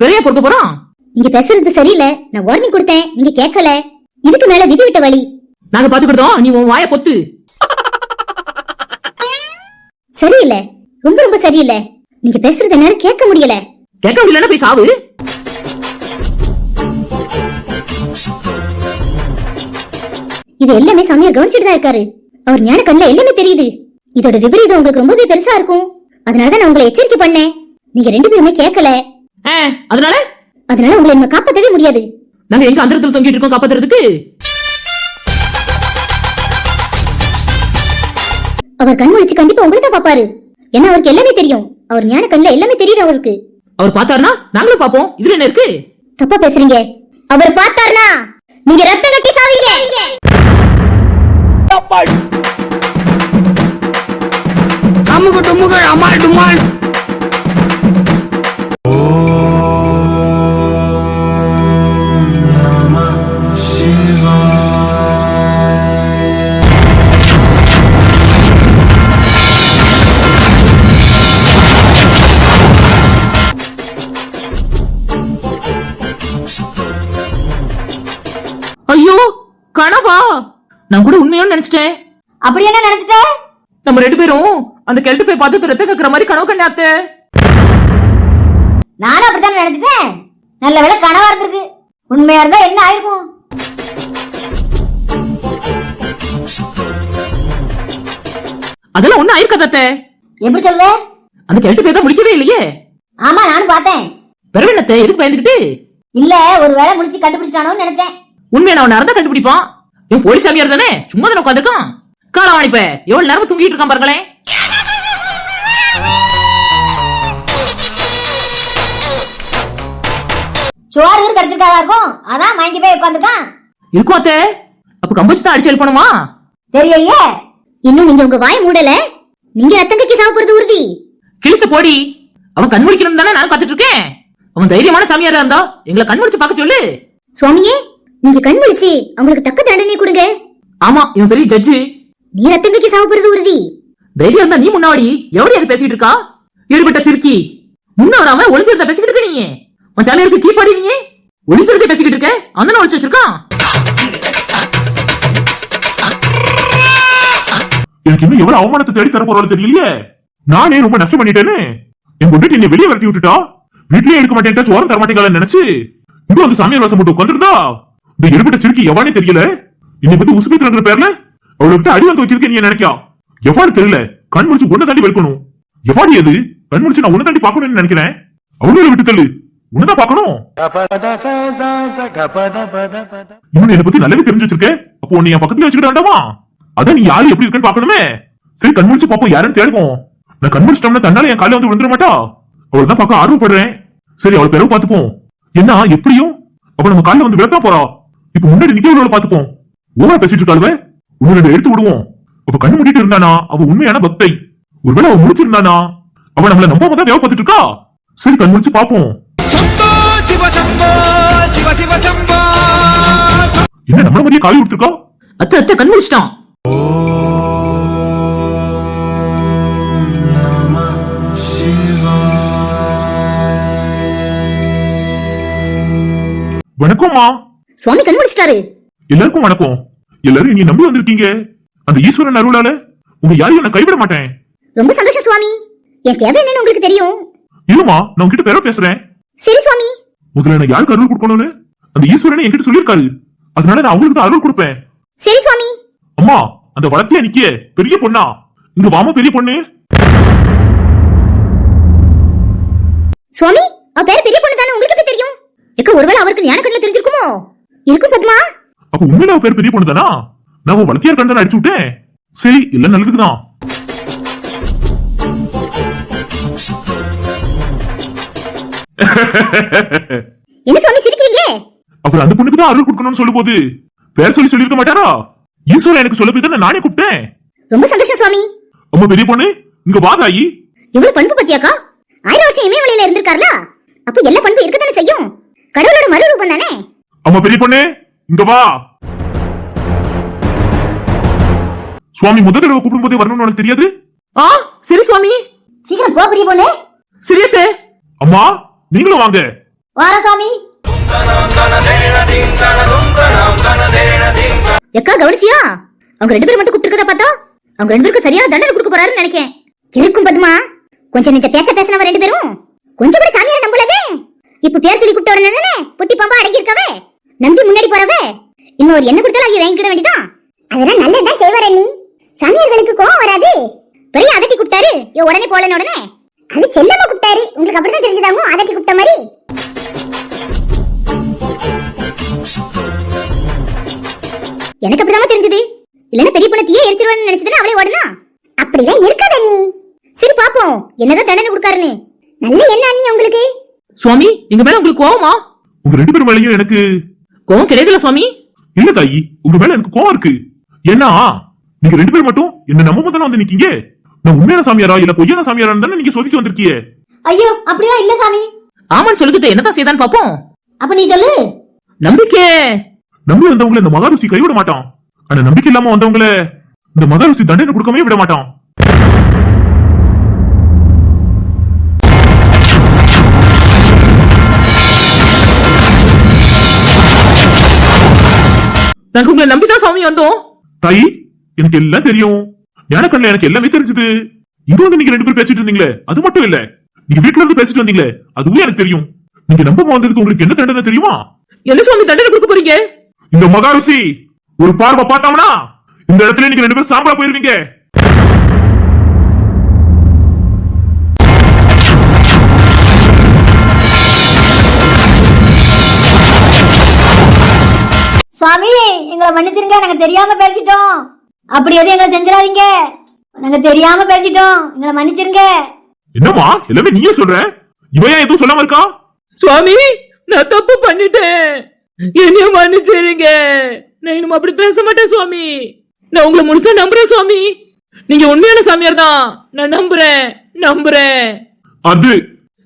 பெரிய பொறுக்க போறான். நீங்க பேசுறது சரியில்லை. நான் வார்னிங் கொடுத்தேன், நீங்க கேட்கல. இதுக்கு மேல விதி விட்ட வழி. நாங்க பாத்துக்கிட்டோம், நீ உன் வாயை பொத்து. சரியில்லை, ரொம்ப ரொம்ப சரியில்லை. நீங்க பேசுறது என்னால கேட்க முடியல. கேட்க முடியலன்னா போய் சாவு. இது எல்லாமே சாமியார் கவனிச்சுட்டு தான் இருக்காரு. அவர் ஞான கண்ணுல எல்லாமே தெரியுது. இதோட விபரீதம் உங்களுக்கு ரொம்பவே பெருசா இருக்கும். அதனாலதான் நான் உங்களை எச்சரிக்கை பண்ணேன். நீங்க 2 பேருமே கேட்கல. அதனால உங்களை நம்ம காப்பாற்றவே முடியாது. நாங்க எங்க அந்தரத்துல தொங்கிட்டு இருக்கோம் காப்பாத்துறதுக்கு? அவர் கண் முழிச்சு கண்டிப்பா உங்களை தான் பாப்பாரு. ஏன்னா அவருக்கு எல்லாமே தெரியும். அவர் ஞான கண்ணுல எல்லாமே தெரியுது அவருக்கு. அவர் பார்த்தாருன்னா நாங்களும் பாப்போம். இதுல என்ன இருக்கு? தப்பா பேசுறீங்க. அவர் பார்த்தாருன்னா நீங்க ரத்த கட்டி சாவீங்க. அமுகு டுமுகு அமால் டுமால். ஐயோ கனவா? நான் கூட உண்மையோன்னு நினைச்சிட்டேன். அப்படி என்ன நினைச்சிட்ட? நம்ம 2 பேரும் அந்த கெல்ட்டு போய் பார்த்து ரத்தம் கக்குற மாதிரி கனவு கண்ணே அத்தை. நானும் அப்படித்தான் நினைச்சிட்டேன். நல்ல வேளை கனவா இருந்திருக்கு. உண்மையா இருந்தா என்ன ஆயிருக்கும்? அதெல்லாம் ஒண்ணு ஆயிருக்காத அத்தை. எப்படி சொல்லுவ? அந்த கெல்ட்டு போய் தான் முடிக்கவே இல்லையே. ஆமா, நானும் பார்த்தேன். பெருவெண்ணத்தை எதுக்கு பயந்துகிட்டு? இல்ல, ஒரு வேளை முடிச்சு கண்டுபிடிச்சிட்டானோன்னு நினைச்சேன். உண்மையை நான் நடந்தா கண்டுபிடிப்பான். என் போலீசாமியார் தானே, சும்மா தானே உட்காந்துருக்கான். காலவாணிப்ப எவ்வளவு நேரம் தூங்கிட்டு இருக்கான் பாருங்களேன். சோறு கிடைச்சிருக்காதா இருக்கும், அதான் வாங்கி போய் உட்காந்துருக்கான். இருக்கும் அத்தை. அப்ப கம்பச்சு தான் அடிச்சு எழுப்பணுமா? தெரியலையே. இன்னும் நீங்க உங்க வாய் மூடல. நீங்க ரத்தம் கக்கி சாப்பிடுறது உறுதி. கிழிச்ச போடி. அவன் கண் முடிக்கணும் தானே நான் காத்துட்டு இருக்கேன். அவன் தைரியமான சாமியாரா இருந்தா எங்களை கண் முடிச்சு பார்க்க சொல்லு. சுவாமியே, நீங்க கண் முழிச்சு அவங்களுக்கு தக்க தண்டனை கொடுங்க. ஆமா, இவன் பெரிய ஜட்ஜு. நீ ரத்தம் கக்கி சாப்பிடுறது உறுதி. தைரியம் இருந்தா நீ முன்னாடி எவடி அதை பேசிட்டு இருக்கா? ஈடுபட்ட சிறுக்கி. முன்ன வராம ஒளிஞ்சிருந்த பேசிக்கிட்டு இருக்க நீ. உன் சாலையிற்கு கீப்பாடி நீ ஒளிஞ்சிருக்க பேசிக்கிட்டு இருக்க. அந்த ஒளிச்சு வச்சிருக்கான். எனக்கு இன்னும் எவ்வளவு அவமானத்தை தேடி தர போறாலும் தெரியலையே. நானே ரொம்ப நஷ்டம் பண்ணிட்டேன்னு. என் பொண்ணு என்னை வெளியே விரட்டி விட்டுட்டா. வீட்லயே எடுக்க மாட்டேன், சோரம் தர மாட்டேங்கன்னு நினைச்சு இன்னும் அந்த சாமியார் வாசம் போட்டு உட்காந்துருந்தா. இந்த எடுபட்ட சிறுக்கி எவானே தெரியல. என்னை பத்தி உசுபித்துற பேர்ல அவளுக்கிட்ட அடி வந்து வச்சிருக்கேன் நீ நினைக்கா. எவ்வாறு தெரியல. கண் முடிச்சு ஒன்ன தாண்டி வெறுக்கணும். எவாடி அது கண் முடிச்சு நான் உன்ன தாண்டி பாக்கணும்னு நினைக்கிறேன். அவங்கள விட்டு தள்ளு, உன்னதான் பாக்கணும். இன்னும் என்னை பத்தி நல்லாவே தெரிஞ்சு வச்சிருக்க. அப்போ உன்னை என் பக்கத்துல வச்சுக்கிட்ட வேண்டாமா? அதான் நீ யாரு எப்படி இருக்குன்னு பாக்கணுமே. சரி, கண் முடிச்சு பாப்போம், யாருன்னு தேடுவோம். நான் கண் முடிச்சிட்டோம்னா தன்னால என் காலையில வந்து விழுந்துட மாட்டா. அவள் தான் பார்க்க ஆர்வப்படுறேன். சரி, அவள் பிறகு பாத்துப்போம். என்ன எப்படியும் அவ நம்ம காலையில வந்து விளக்கா போறா. இப்ப முன்னாடி நிக்க பாத்துப்போம். ஓவரா பேசிட்டு இருக்காளுவ. ஒன்னு 2 எடுத்து விடுவோம். அவ கண்ணு மூடிட்டு இருந்தானா அவ உண்மையான பக்தை. ஒருவேளை அவ முடிச்சிருந்தானா அவ நம்மள நம்பாம தான் வேலை பார்த்துட்டு இருக்கா. சரி, கண் முடிச்சு பாப்போம். என்ன நம்மள மாதிரியே காலி விட்டுருக்கா? அத்தை அத்தை கண் முடிச்சிட்டான். வணக்கம்மா. சுவாமி கண் முடிச்சிட்டாரு. எல்லாருக்கும் வணக்கம். எல்லாரும் நீ நம்பி வந்திருக்கீங்க. அந்த ஈஸ்வரன் அருளால உங்க யாரையும் நான் கைவிட மாட்டேன். ரொம்ப சந்தோஷம் சுவாமி. என் தேவை என்னன்னு உங்களுக்கு தெரியும். இல்லமா, நான் உங்ககிட்ட பேர பேசுறேன். சரி சுவாமி. முதல்ல நான் யாருக்கு அருள் கொடுக்கணும்னு அந்த ஈஸ்வரனை என்கிட்ட சொல்லியிருக்காரு. அதனால நான் அவங்களுக்கு தான் அருள் கொடுப்பேன். சரி சுவாமி. அம்மா, அந்த வளர்த்தியா நிக்க பெரிய பொண்ணா, இங்க வாமா பெரிய பொண்ணு. சுவாமி, அவ பேர் பெரிய பொண்ணு தானே, உங்களுக்கு எப்படி தெரியும்? எக்க ஒருவேளை அவருக்கு ஞான கண்ணுல தெரிஞ்சிருக்குமோ? இருக்கும் பத்மா. அப்ப உண்மையில அவ பேர் பெரிய பொண்ணு தானா? நான் வளர்த்தியார் கண்ணு அடிச்சு விட்டேன். சரி, எல்லாம் நல்லதுக்குதான். என்ன சுவாமி சிரிக்கிறீங்க? அவர் அந்த பொண்ணுக்கு தான் அருள் கொடுக்கணும்னு சொல்லும் போது பேர் சொல்லி சொல்லிருக்க மாட்டாரா? ஈஸ்வரன் எனக்கு சொல்ல போய் நானே கூப்பிட்டேன். ரொம்ப சந்தோஷம் சுவாமி. அம்மா பெரிய பொண்ணு, இங்க வா தாயி. இவ்வளவு பண்பு பத்தியாக்கா? 1000 வருஷம் இமயமலையில இருந்திருக்காருல, அப்ப எல்லா பண்பு இருக்கத்தானே செய்யும். கடவுளோட மறுரூபம் தானே. அம்மா பெரிய பொண்ணு, இங்க வா. சுவாமி முதல் தடவை கூப்பிடும் போதே வரணும்னு உனக்கு தெரியாது? சரி சுவாமி. சீக்கிரம் போ பெரிய பொண்ணு. சரியத்தே. அம்மா, நீங்களும் வாங்க. வார சாமி. எக்கா கவனிச்சியா? அவங்க 2 பேரும் மட்டும் கூப்பிட்டு பார்த்தா அவங்க 2 பேருக்கு சரியான தண்டனை கொடுக்க போறாருன்னு நினைக்கேன். இருக்கும் பத்மா, கொஞ்சம் நெஞ்ச பேச்ச பேசினவ 2 பேரும் கொஞ்சம் கூட சாமியார நம்பலதே. இப்ப பேர் சொல்லி கூப்பிட்டு வரணும்னே பொட்டி பாம்பா அடங்கி இருக்கவே நம்பி முன்னாடி போறவே இன்னொரு என்ன கொடுத்தாலும் அவங்க வாங்கிக்கிட வேண்டியதான். அதெல்லாம் நல்லதுதான் செய்வார் அண்ணி. சாமியார்களுக்கு கோவம் வராது. பெரிய அதட்டி கூப்பிட்டாரு, உடனே போலன்னு உடனே அது செல்லமா கூப்பிட்டாரு. உங்களுக்கு அப்படிதான் தெரிஞ்சதாங்க அதட்டி கூப்பிட்ட மாதிரி. எனக்கு அப்படிதான் தெரிஞ்சது. இல்லன்னா பெரிய பணத்தையே எரிச்சிருவான்னு நினைச்சதுன்னா அவளே ஓடனா. அப்படிதான் இருக்காது அண்ணி. சரி பாப்போம் என்னதான் தண்டனை கொடுக்காருன்னு. நல்ல என்ன அண்ணி உங்களுக்கு? சுவாமி, எங்க மேல உங்களுக்கு கோவமா? உங்க 2 பேரும் மேலயும் எனக்கு கோவம் கிடையாதுல சுவாமி? இல்ல தாயி, உங்க மேல எனக்கு கோவம் இருக்கு. ஏன்னா நீங்க 2 பேர் மட்டும் என்ன நம்ப தானே வந்து நிக்கீங்க. நான் உண்மையான சாமியாரா இல்ல பொய்யான சாமியாரான்னு தானே நீங்க சோதிக்க வந்திருக்கீங்க. ஐயோ அப்படிலாம் இல்ல சாமி. ஆமான்னு சொல்லுகிட்ட என்னதான் செய்தான் பாப்போம். அப்ப நீ சொல்லு. நம்பிக்கை. நம்பி வந்தவங்களை இந்த மகாருசி கைவிட மாட்டான். ஆனா நம்பிக்கை இல்லாம வந்தவங்களை இந்த மகாருசி தண்டனை கொடுக்கவே விட மாட்டான். நாங்க உங்களை நம்பிதான் சாமி வந்தோம். தாயி, எனக்கு எல்லாம் தெரியும். ஞானக்கண்ல எனக்கு எல்லாமே தெரிஞ்சது. இங்க வந்து நீங்க 2 பேரும் பேசிட்டு இருந்தீங்களே, அது மட்டும் இல்ல, நீங்க வீட்டுல இருந்து பேசிட்டு வந்தீங்களே, அதுவும் எனக்கு தெரியும். நீங்க நம்ப வந்ததுக்கு உங்களுக்கு என்ன தண்டனை தெரியுமா? என்ன சுவாமி தண்டனை கொடுக்க போறீங்க? இந்த மகாருசி ஒரு பார்வை பார்த்தாமனா இந்த இடத்துல நீங்க 2 பேரும் சாம்பலா போயிருவீங்க. சாமி எங்களை மன்னிச்சிருங்க, நாங்க தெரியாம பேசிட்டோம். அப்படி எதுவும் எங்களை செஞ்சிடாதீங்க. நாங்க தெரியாம பேசிட்டோம், எங்களை மன்னிச்சிருங்க. என்னம்மா எல்லாமே நீயே சொல்ற? இவன் எதுவும் சொல்லாம இருக்கா? சுவாமி, நான் தப்பு பண்ணிட்டேன், என்னைய மன்னிச்சிருங்க. நான் இன்னும் அப்படி பேச மாட்டேன் சுவாமி. நான் உங்களை முழுசா நம்புறேன் சுவாமி. நீங்க உண்மையான சாமியார் தான், நான் நம்புறேன். அது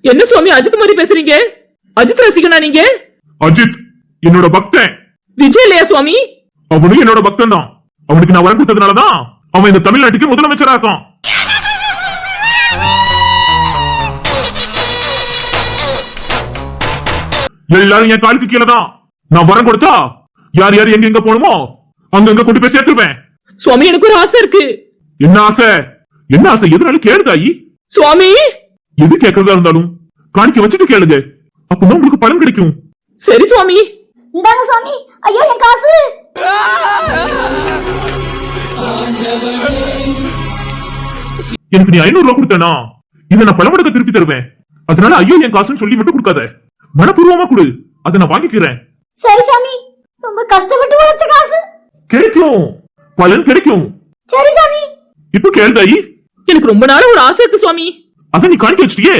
என்ன சுவாமி அஜித் மாதிரி பேசுறீங்க? அஜித் ரசிகனா நீங்க? அஜித் என்னோட பக்தன். விஜய் இல்லையா சுவாமி? அவனும் என்னோட பக்தன் தான். அவனுக்கு நான் வரம் கொடுத்ததுனாலதான் அவன் இந்த தமிழ்நாட்டுக்கு முதலமைச்சரா இருக்கான். எல்லாரும் என் காலுக்கு கீழே தான். நான் வரம் கொடுத்தா யார் யார் எங்க எங்க போகணுமோ அங்கங்க கொண்டு போய் சேர்த்துருவேன். சுவாமி எனக்கு ஒரு ஆசை இருக்கு. என்ன ஆசை? என்ன ஆசை? எதுனாலும் கேளு தாயி. சுவாமி, எது கேட்கறதா இருந்தாலும் காணிக்க வச்சுட்டு கேளுங்க, அப்பதான் உங்களுக்கு பலன் கிடைக்கும். சரி சுவாமி. இந்தாங்க சுவாமி. ஐயோ என் காசு. எனக்கு நீ 500 ரூபாய் கொடுத்தனா இதை நான் பல மடங்கு திருப்பி தருவேன். அதனால ஐயோ என் காசுன்னு சொல்லி மட்டும் கொடுக்காத, மனப்பூர்வமா கொடு, அதை நான் வாங்கிக்கிறேன். சரி சாமி, ரொம்ப கஷ்டப்பட்டு உழைச்ச காசு. கிடைக்கும், பலன் கிடைக்கும். சரி சாமி. இப்ப கேளு தாயி. எனக்கு ரொம்ப நாள் ஒரு ஆசை இருக்கு சுவாமி. அத நீ காணிக்க வச்சிட்டியே,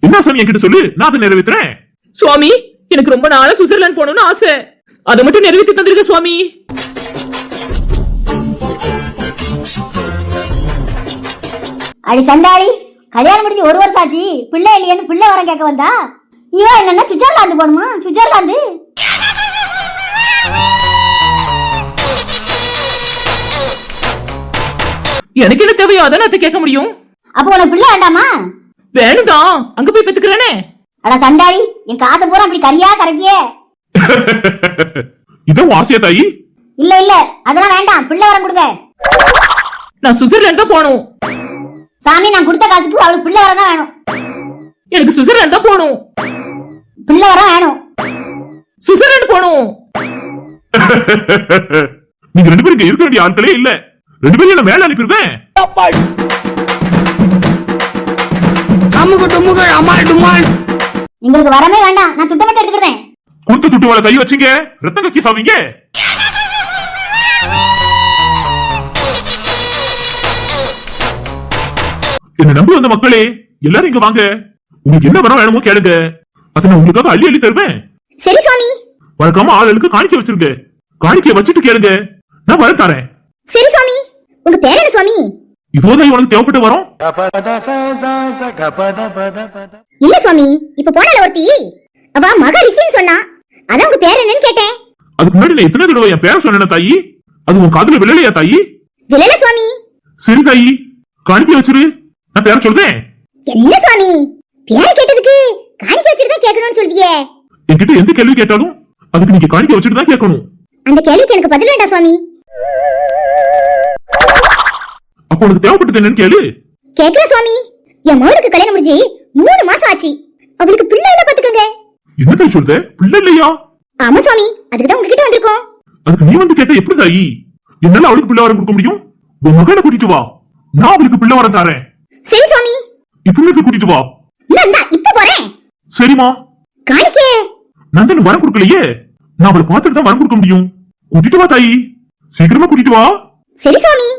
என்ன சாமி என்கிட்ட சொல்லு, நான் அதை நிறைவேற்றுறேன். சுவாமி, எனக்கு ரொம்ப நாளா சுவிட்சர்லாந்து போகணும்னு ஆசை, அதை மட்டும் நிறைவேற்றி தந்திருக்க சுவாமி. அடி சண்டாளி, கல்யாணம் முடிஞ்சு 1 வருஷம் ஆச்சு, பிள்ளை இல்லையன்னு பிள்ளை வரம் கேட்க வந்தா. இவன் என்னன்னா சுவிட்சர்லாந்து போகணுமா? சுவிட்சர்லாந்து எனக்கு என்ன தேவையோ அதான் அதை கேட்க முடியும். அப்ப உனக்கு பிள்ளை வேண்டாமா? வேணுதான், அங்க போய் பெத்துக்கிறேனே. அட சண்டாளி, என் காசை பூரா அப்படி கரியா கரைக்கியே. இதான் ஆசையா தாயி? இல்ல இல்ல, அதெல்லாம் வேண்டாம், பிள்ளை வரம் கொடுங்க. நான் சுவிட்சர்லாந்து தான் போகணும். சாமி, நான் கொடுத்த காசுக்கு அவளுக்கு பிள்ளை வரம் தான் வேணும். எனக்கு சுவிட்சர்லாந்து தான் போகணும். பிள்ளை வரம் வேணும். சுவிட்சர்லாந்து போகணும். நீங்க 2 பேரும் இருக்க வேண்டிய ஆட்களே இல்ல. 2 பேரும் என்ன மேல அனுப்பிடுவேன். அமுகு டுமுகு அமால் டுமால். எங்களுக்கு வரமே வேண்டாம், நான் துட்டை மட்டும் எடுத்துக்கிறேன். குடுத்த துட்டு வாழ கை வச்சீங்க, ரத்தம் கக்கி சாவீங்க. என்ன நம்பி வந்த மக்களே எல்லாரும் இங்க வாங்க. உங்களுக்கு என்ன வரம் வேணுமோ கேளுங்க, அதை நான் உங்களுக்காக அள்ளி அள்ளி தருவேன். சரி சுவாமி. வழக்கமா ஆளுக்கு காணிக்க வச்சிருங்க, காணிக்க வச்சுட்டு கேளுங்க, நான் வரம் தரேன். சரி சுவாமி. உங்க பேர் என்ன சுவாமி? இதுதான் உனக்கு தேவைப்பட்ட வரம். இல்ல சுவாமி, இப்ப போனால ஒருத்தி, அவ மகாரிஷின்னு சொன்னா, அதான் உங்க பேர் என்னன்னு கேட்டேன். அதுக்கு முன்னாடி நான் எத்தனை தடவை என் பேர் சொன்னேன் தாயி? அது உன் காதுல விழலையா தாயி? விழல சுவாமி. சரி தாயி, காணிக்க வச்சிரு, நான் பேர சொல்றேன். என்ன சுவாமி, பேரை கேட்டதுக்கு காணிக்க வச்சிட்டு தான் கேட்கணும்னு சொல்லியே. என்கிட்ட எந்த கேள்வி கேட்டாலும் அதுக்கு நீங்க காணிக்க வச்சுட்டு தான் கேட்கணும். அந்த கேள்விக்கு எனக்கு பதில் வேண்டாம் சுவாமி. அப்போ உனக்கு தேவைப்பட்டது என்னன்னு கேளு. கேக்குற சுவாமி. என் மகளுக்கு கல்யாணம் முடிஞ்சு 3 மாசம் ஆச்சு. அவளுக்கு பிள்ளை இல்ல பாத்துக்கங்க. என்ன சொல்ற? பிள்ளை இல்லையா? ஆமா சுவாமி, அதுக்குதான் உங்ககிட்ட வந்திருக்கோம். அதுக்கு நீ வந்து கேட்ட எப்படி தாயி? என்னால அவளுக்கு பிள்ளை வரம் கொடுக்க முடியும்? உன் மகனை கூட்டிட்டு வா, நான் அவளுக்கு பிள்ளை வரம் தரேன். சரி சுவாமி. இப்பவே கூட்டிட்டு வா. இப்ப போறேன். சரிமா. காணிக்கே நந்தன் வரம் கொடுக்கலையே, நான் அவளை பார்த்துட்டு தான் வரம் கொடுக்க முடியும். கூட்டிட்டு வா தாயி, சீக்கிரமா கூட்டிட்டு வா. சரி சுவாமி.